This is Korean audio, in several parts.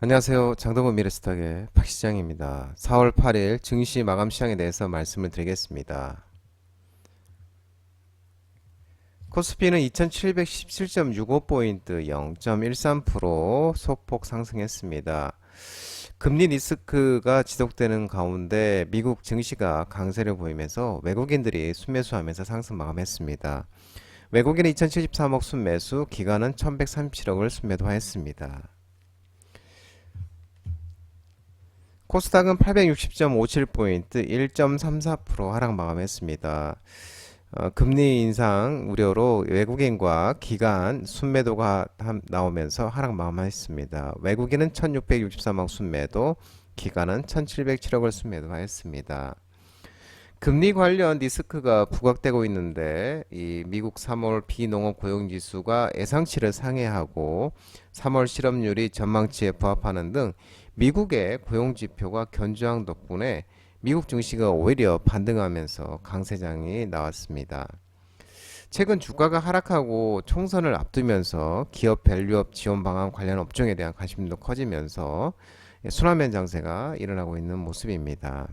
안녕하세요. 장동건 미래스탁의 박시장입니다. 4월 8일 증시 마감 시장에 대해서 말씀을 드리겠습니다. 코스피는 2717.65포인트 0.13% 소폭 상승했습니다. 금리 리스크가 지속되는 가운데 미국 증시가 강세를 보이면서 외국인들이 순매수하면서 상승 마감했습니다. 외국인은 2073억 순매수, 기관은 1137억을 순매도하였습니다. 코스닥은 860.57포인트 1.34% 하락 마감했습니다. 금리 인상 우려로 외국인과 기관 순매도가 나오면서 하락 마감했습니다. 외국인은 1663억 순매도, 기관은 1707억을 순매도하였습니다. 금리 관련 리스크가 부각되고 있는데 이 미국 3월 비농업 고용지수가 예상치를 상회하고 3월 실업률이 전망치에 부합하는 등 미국의 고용지표가 견조한 덕분에 미국 증시가 오히려 반등하면서 강세장이 나왔습니다. 최근 주가가 하락하고 총선을 앞두면서 기업 밸류업 지원 방안 관련 업종에 대한 관심도 커지면서 순환매 장세가 일어나고 있는 모습입니다.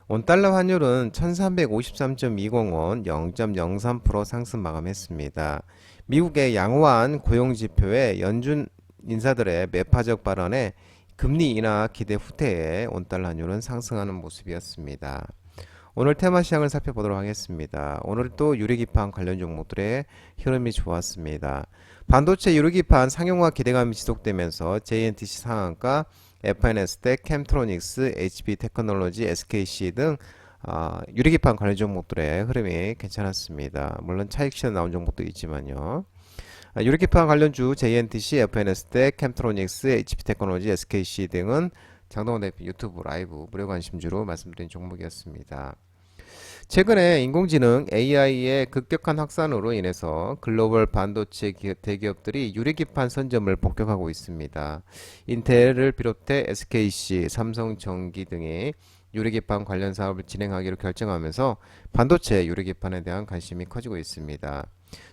원달러 환율은 1353.20원 0.03% 상승 마감했습니다. 미국의 양호한 고용지표에 연준 인사들의 매파적 발언에 금리 인하 기대 후퇴에 원달러 환율은 상승하는 모습이었습니다. 오늘 테마 시장을 살펴보도록 하겠습니다. 오늘도 유리기판 관련 종목들의 흐름이 좋았습니다. 반도체 유리기판 상용화 기대감이 지속되면서 JNTC 상한가, FNS텍, 캠트로닉스, HB테크놀로지, SKC 등 유리기판 관련 종목들의 흐름이 괜찮았습니다. 물론 차익 실현 나온 종목도 있지만요. 유리기판 관련주 JNTC, FNS텍, 캠트로닉스, HB테크놀로지, SKC 등은 장동원 대표 유튜브 라이브 무료 관심주로 말씀드린 종목이었습니다. 최근에 인공지능 AI의 급격한 확산으로 인해서 글로벌 반도체 대기업들이 유리기판 선점을 복격하고 있습니다. 인텔을 비롯해 SKC, 삼성전기 등이 유리기판 관련 사업을 진행하기로 결정하면서 반도체 유리기판에 대한 관심이 커지고 있습니다.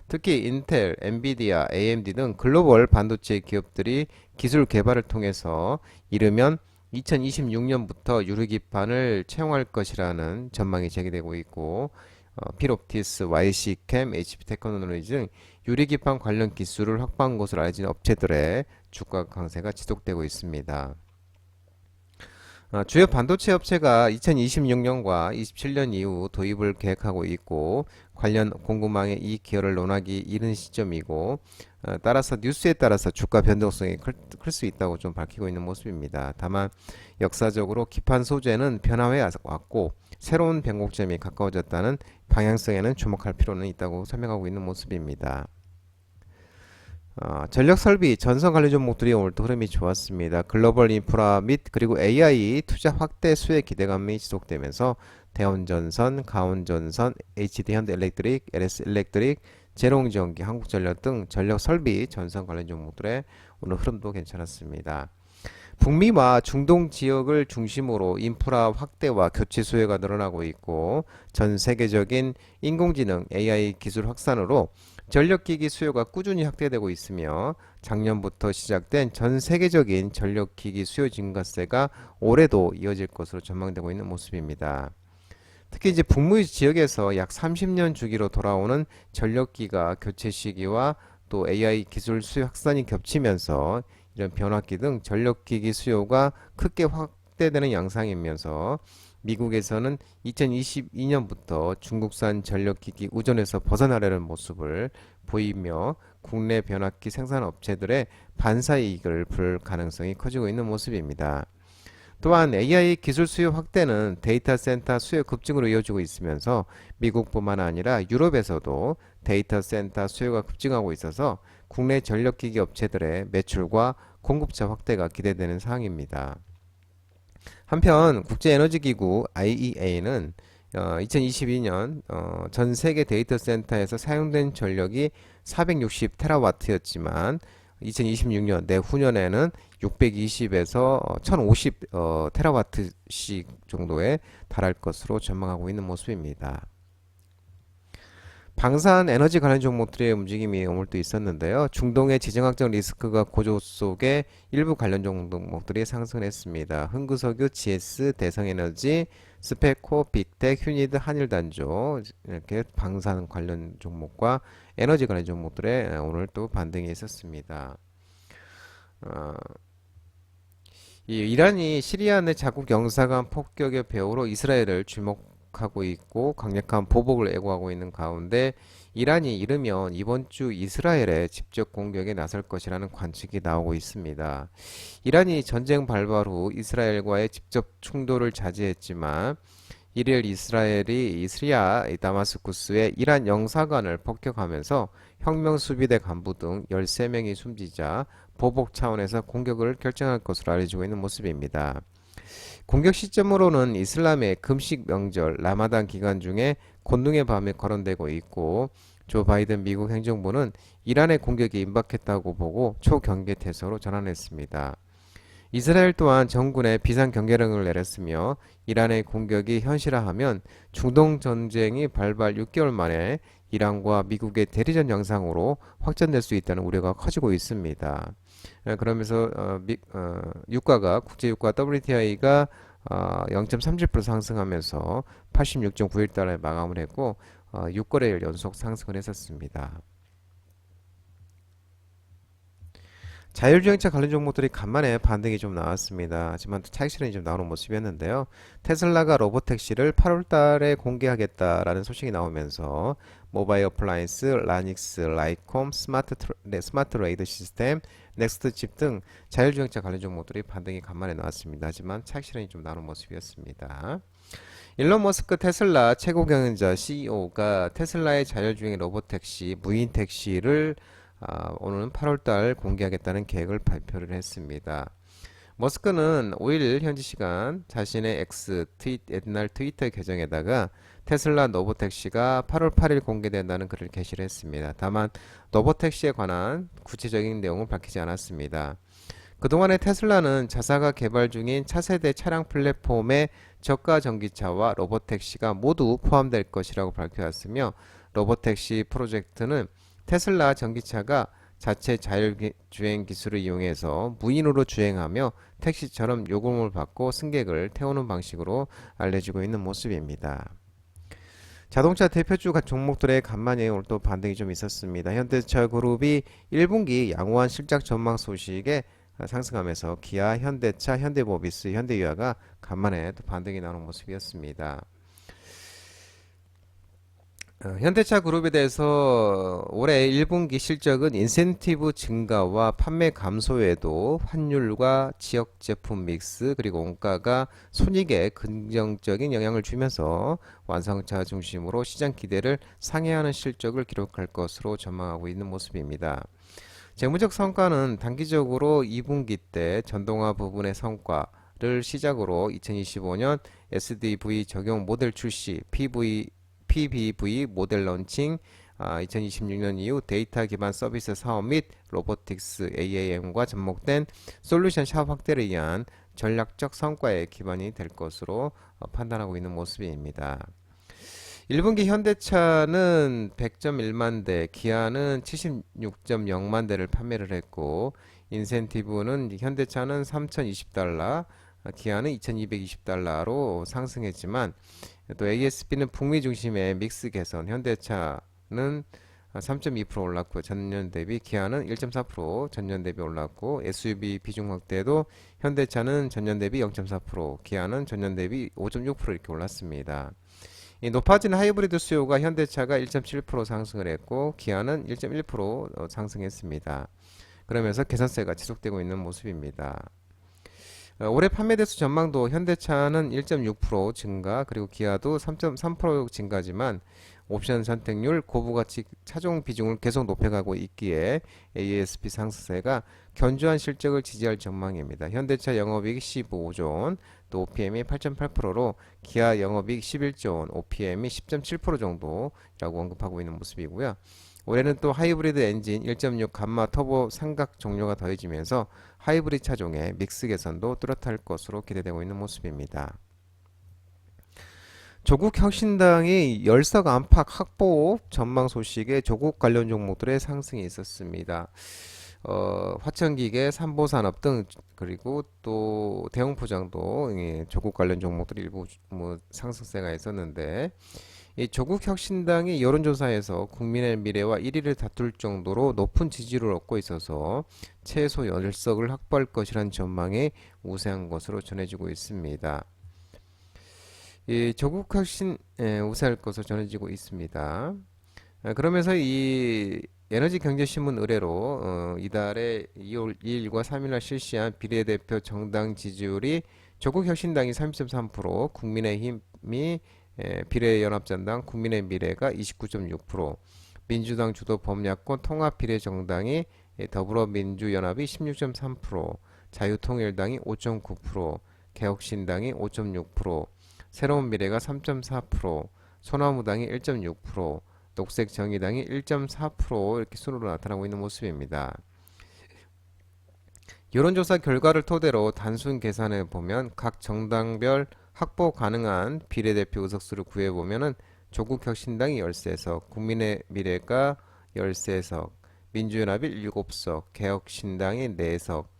특히 인텔, 엔비디아, AMD 등 글로벌 반도체 기업들이 기술 개발을 통해서 이르면 2026년부터 유리기판을 채용할 것이라는 전망이 제기되고 있고 필옵티스, YC캠, HB테크놀로지 등 유리기판 관련 기술을 확보한 것으로 알려진 업체들의 주가 강세가 지속되고 있습니다. 주요 반도체 업체가 2026년과 27년 이후 도입을 계획하고 있고 관련 공급망의 이익 기여를 논하기 이른 시점이고 따라서 뉴스에 따라서 주가 변동성이 클 수 있다고 좀 밝히고 있는 모습입니다. 다만 역사적으로 기판 소재는 변화해 왔고 새로운 변곡점이 가까워졌다는 방향성에는 주목할 필요는 있다고 설명하고 있는 모습입니다. 전력설비, 전선 관련 종목들이 오늘도 흐름이 좋았습니다. 글로벌 인프라 및 그리고 AI 투자 확대 수혜 기대감이 지속되면서 대원전선, 가온전선, HD현대엘렉트릭, LS엘렉트릭, 제농전기, 한국전력 등 전력설비, 전선 관련 종목들의 오늘 흐름도 괜찮았습니다. 북미와 중동 지역을 중심으로 인프라 확대와 교체 수요가 늘어나고 있고 전 세계적인 인공지능 AI 기술 확산으로 전력기기 수요가 꾸준히 확대되고 있으며 작년부터 시작된 전 세계적인 전력기기 수요 증가세가 올해도 이어질 것으로 전망되고 있는 모습입니다. 특히 이제 북미 지역에서 약 30년 주기로 돌아오는 전력기가 교체 시기와 또 AI 기술 수요 확산이 겹치면서 이런 변압기 등 전력기기 수요가 크게 확대되는 양상이면서 미국에서는 2022년부터 중국산 전력기기 우전에서 벗어나려는 모습을 보이며 국내 변압기 생산 업체들의 반사이익을 볼 가능성이 커지고 있는 모습입니다. 또한 AI 기술 수요 확대는 데이터 센터 수요 급증으로 이어지고 있으면서 미국뿐만 아니라 유럽에서도 데이터 센터 수요가 급증하고 있어서 국내 전력기기 업체들의 매출과 공급처 확대가 기대되는 사항입니다. 한편 국제에너지기구 IEA는 2022년 전 세계 데이터 센터에서 사용된 전력이 460테라와트였지만 2026년 내후년에는 620에서 1050 테라와트씩 정도에 달할 것으로 전망하고 있는 모습입니다. 방산 에너지 관련 종목들의 움직임이 오늘 또 있었는데요. 중동의 지정학적 리스크가 고조 속에 일부 관련 종목들이 상승했습니다. 흥구석유, GS, 대성에너지, 스페코, 빅텍, 휴니드, 한일단조 이렇게 방산 관련 종목과 에너지 관련 종목들의 오늘 또 반등이 있었습니다. 어, 이 이란이 시리아 내 자국 영사관 폭격의 배후로 이스라엘을 주목하고 있고 강력한 보복을 예고하고 있는 가운데 이란이 이르면 이번 주 이스라엘에 직접 공격에 나설 것이라는 관측이 나오고 있습니다. 이란이 전쟁 발발 후 이스라엘과의 직접 충돌을 자제했지만 1일 이스라엘이 시리아 다마스쿠스의 이란 영사관을 폭격하면서 혁명수비대 간부 등 13명이 숨지자 보복 차원에서 공격을 결정할 것으로 알려지고 있는 모습입니다. 공격 시점으로는 이슬람의 금식 명절 라마단 기간 중에 곤둥의 밤에 거론되고 있고 조 바이든 미국 행정부는 이란의 공격이 임박했다고 보고 초경계 태세로 전환했습니다. 이스라엘 또한 정군에 비상경계령을 내렸으며 이란의 공격이 현실화하면 중동 전쟁이 발발 6개월 만에 이란과 미국의 대리전 양상으로 확전될 수 있다는 우려가 커지고 있습니다. 그러면서 유가가 국제 유가 WTI가 0.37% 상승하면서 86.91달러에 마감을 했고 6거래일 연속 상승을 했었습니다. 자율주행차 관련 종목들이 간만에 반등이 좀 나왔습니다. 하지만 차익 실현이 좀 나오는 모습이었는데요. 테슬라가 로보택시를 8월 달에 공개하겠다라는 소식이 나오면서 모바일 어플라이언스, 라닉스, 라이콤, 스마트 레이더 시스템, 넥스트칩 등 자율주행차 관련 종목들이 반등이 간만에 나왔습니다. 하지만 차익 실현이 좀 나오는 모습이었습니다. 일론 머스크 테슬라 최고 경영자 CEO가 테슬라의 자율주행 로보택시, 무인 택시를 오늘은 8월달 공개하겠다는 계획을 발표를 했습니다. 머스크는 5일 현지 시간 자신의 옛날 트위터 계정에다가 테슬라 로보택시가 8월 8일 공개된다는 글을 게시를 했습니다. 다만 로보택시에 관한 구체적인 내용을 밝히지 않았습니다. 그동안에 테슬라는 자사가 개발 중인 차세대 차량 플랫폼에 저가 전기차와 로보택시가 모두 포함될 것이라고 밝혀왔으며 로보택시 프로젝트는 테슬라 전기차가 자체 자율주행 기술을 이용해서 무인으로 주행하며 택시처럼 요금을 받고 승객을 태우는 방식으로 알려지고 있는 모습입니다. 자동차 대표주 종목들의 간만에 오늘 또 반등이 좀 있었습니다. 현대차 그룹이 1분기 양호한 실적 전망 소식에 상승하면서 기아, 현대차, 현대모비스, 현대유아가 간만에 또 반등이 나오는 모습이었습니다. 현대차 그룹에 대해서 올해 1분기 실적은 인센티브 증가와 판매 감소에도 환율과 지역 제품 믹스 그리고 원가가 손익에 긍정적인 영향을 주면서 완성차 중심으로 시장 기대를 상회하는 실적을 기록할 것으로 전망하고 있는 모습입니다. 재무적 성과는 단기적으로 2분기 때 전동화 부분의 성과를 시작으로 2025년 SDV 적용 모델 출시, PBV 모델 런칭, 2026년 이후 데이터 기반 서비스 사업 및 로보틱스 AAM과 접목된 솔루션 샵 확대를 위한 전략적 성과에 기반이 될 것으로 판단하고 있는 모습입니다. 1분기 현대차는 100.1만 대, 기아는 76.0만 대를 판매를 했고 인센티브는 현대차는 3,020달러, 기아는 2,220달러로 상승했지만 또 ASP는 북미 중심의 믹스 개선, 현대차는 3.2% 올랐고 전년 대비, 기아는 1.4% 전년 대비 올랐고 SUV 비중 확대도 현대차는 전년 대비 0.4%, 기아는 전년 대비 5.6% 이렇게 올랐습니다. 이 높아진 하이브리드 수요가 현대차가 1.7% 상승을 했고 기아는 1.1% 상승했습니다. 그러면서 개선세가 지속되고 있는 모습입니다. 올해 판매 대수 전망도 현대차는 1.6% 증가 그리고 기아도 3.3% 증가지만 옵션 선택률, 고부가치 차종 비중을 계속 높여가고 있기에 ASP 상승세가 견조한 실적을 지지할 전망입니다. 현대차 영업이익 15조 원, 또 OPM이 8.8%로 기아 영업이익 11조 원, OPM이 10.7% 정도라고 언급하고 있는 모습이고요. 올해는 또 하이브리드 엔진 1.6 감마 터보 삼각 종료가 더해지면서 하이브리드 차종의 믹스 개선도 뚜렷할 것으로 기대되고 있는 모습입니다. 조국 혁신당이 열석 안팎 확보 전망 소식에 조국 관련 종목들의 상승이 있었습니다. 화천기계, 삼보산업 등 그리고 또 대웅포장도 예, 조국 관련 종목들이 일부 뭐 상승세가 있었는데 이 조국 혁신당이 여론조사에서 국민의 미래와 1위를 다툴 정도로 높은 지지를 얻고 있어서 최소 10석을 확보할 것이라는 전망이 우세한 것으로 전해지고 있습니다. 이 조국 혁신 우세할 것으로 전해지고 있습니다. 그러면서 이 에너지 경제신문 의뢰로 이달에 2월 2일과 3일날 실시한 비례대표 정당 지지율이 조국혁신당이 30.3%, 국민의힘이 비례연합정당 국민의미래가 29.6%, 민주당 주도 범야권 통합비례정당이 더불어민주연합이 16.3%, 자유통일당이 5.9%, 개혁신당이 5.6%, 새로운미래가 3.4%, 소나무당이 1.6%, 녹색정의당이 1.4% 이렇게 순으로 나타나고 있는 모습입니다. 여론조사 결과를 토대로 단순 계산해 보면 각 정당별 확보 가능한 비례대표 의석수를 구해 보면은 조국혁신당이 13석, 국민의미래가 13석, 민주연합이 7석, 개혁신당이 4석,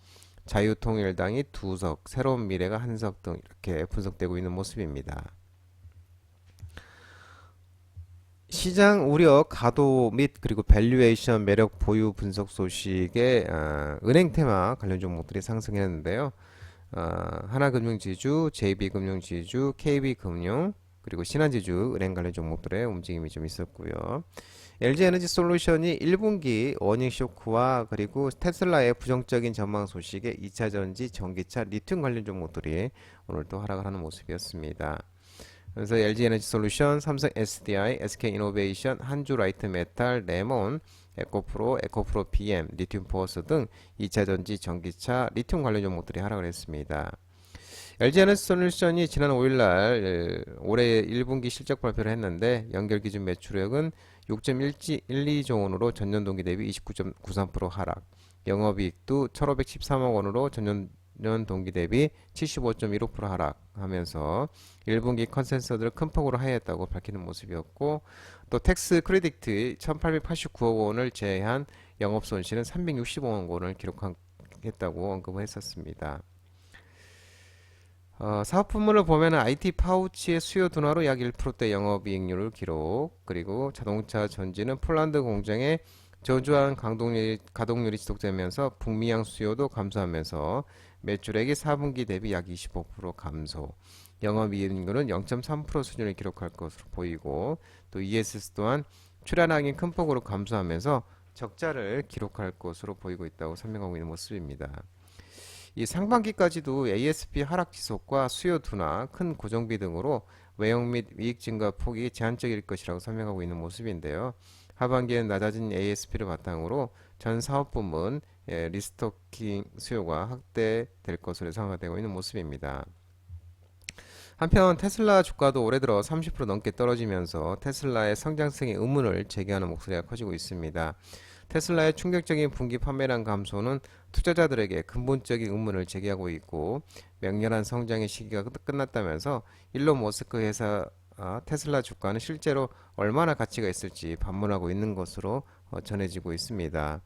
자유통일당이 2석, 새로운미래가 1석 등 이렇게 분석되고 있는 모습입니다. 시장 우려 가도 및 그리고 밸류에이션 매력 보유 분석 소식에 은행 테마 관련 종목들이 상승했는데요. 하나금융지주, JB금융지주, KB금융 그리고 신한지주 은행 관련 종목들의 움직임이 좀 있었고요. LG에너지솔루션이 1분기 어닝 쇼크와 그리고 테슬라의 부정적인 전망 소식에 2차전지, 전기차, 리튬 관련 종목들이 오늘 또 하락을 하는 모습이었습니다. 그래서 LG에너지솔루션, 삼성 SDI, SK이노베이션, 한주라이트메탈, 레몬, 에코프로, 에코프로 PM, 리튬포어스 등 2차전지, 전기차, 리튬 관련 종목들이 하락을 했습니다. LG에너지솔루션이 지난 5일날 올해 1분기 실적 발표를 했는데 연결 기준 매출액은 6.12조 원으로 전년 동기 대비 29.93% 하락, 영업이익도 1,513억 원으로 전년 동기 대비 75.15% 하락하면서 1분기 컨센서스를 큰 폭으로 하회했다고 밝히는 모습이었고 또 텍스 크레디트 1,889억 원을 제외한 영업 손실은 365억 원을 기록했다고 언급을 했었습니다. 사업 부문을 보면 IT 파우치의 수요 둔화로 약 1%대 영업이익률을 기록, 그리고 자동차 전지는 폴란드 공장의 저조한 가동률이 지속되면서 북미양 수요도 감소하면서 매출액이 4분기 대비 약 25% 감소, 영업이익률은 0.3% 수준을 기록할 것으로 보이고 또 ESS 또한 출하량이 큰 폭으로 감소하면서 적자를 기록할 것으로 보이고 있다고 설명하고 있는 모습입니다. 이 상반기까지도 ASP 하락 지속과 수요 둔화, 큰 고정비 등으로 외형 및 이익 증가 폭이 제한적일 것이라고 설명하고 있는 모습인데요. 하반기엔 낮아진 ASP를 바탕으로 전 사업 부문 리스토킹 수요가 확대될 것으로 예상가 되고 있는 모습입니다. 한편 테슬라 주가도 올해 들어 30% 넘게 떨어지면서 테슬라의 성장성에 의문을 제기하는 목소리가 커지고 있습니다. 테슬라의 충격적인 분기 판매량 감소는 투자자들에게 근본적인 의문을 제기하고 있고 맹렬한 성장의 시기가 끝났다면서 일론 머스크 회사 테슬라 주가는 실제로 얼마나 가치가 있을지 반문하고 있는 것으로 전해지고 있습니다.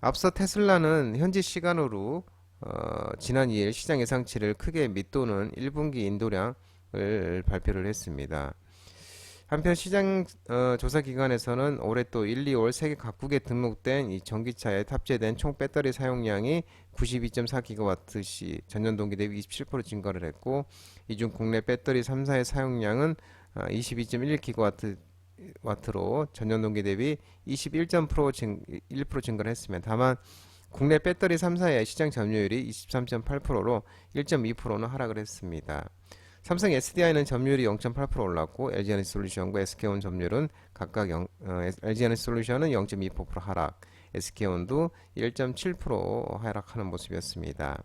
앞서 테슬라는 현지 시간으로 지난 2일 시장 예상치를 크게 밑도는 1분기 인도량을 발표를 했습니다. 한편 시장 조사 기관에서는 올해 또 1, 2월 세계 각국에 등록된 이 전기차에 탑재된 총 배터리 사용량이 92.4GWh 전년 동기 대비 27% 증가를 했고 이 중 국내 배터리 3사의 사용량은 22.1GWh로 전년 동기 대비 21% 증가를 했으며 다만 국내 배터리 3사의 시장 점유율이 23.8%로 1.2%는 하락을 했습니다. 삼성 SDI는 점유율이 0.8% 올랐고 LG에너지솔루션과 SK온 점유율은 각각 LG에너지솔루션은 0.2% 하락, SK온도 1.7% 하락하는 모습이었습니다.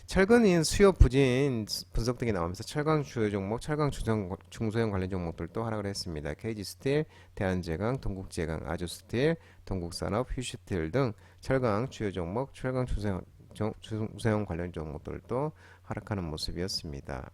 최근인 수요 부진 분석 등이 나오면서 철강 주요 종목, 철강 중소형 관련 종목들도 하락을 했습니다. KG스틸, 대한제강, 동국제강, 아주스틸, 동국산업, 휴스틸 등 철강 주요 종목, 철강 중소형 관련 종목들도 하락하는 모습이었습니다.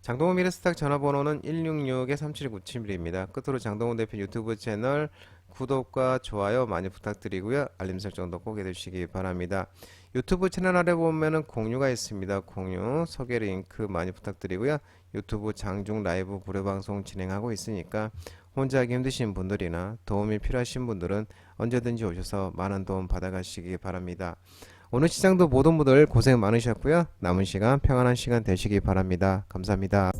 장동훈 미래스탁 전화번호는 166-3797입니다. 끝으로 장동훈 대표 유튜브 채널 구독과 좋아요 많이 부탁드리고요. 알림 설정도 꼭 해주시기 바랍니다. 유튜브 채널 아래 보면은 공유가 있습니다. 공유, 소개 링크 많이 부탁드리고요. 유튜브 장중 라이브 무료 방송 진행하고 있으니까 혼자 하기 힘드신 분들이나 도움이 필요하신 분들은 언제든지 오셔서 많은 도움 받아가시기 바랍니다. 오늘 시장도 모든 분들 고생 많으셨고요. 남은 시간 평안한 시간 되시기 바랍니다. 감사합니다.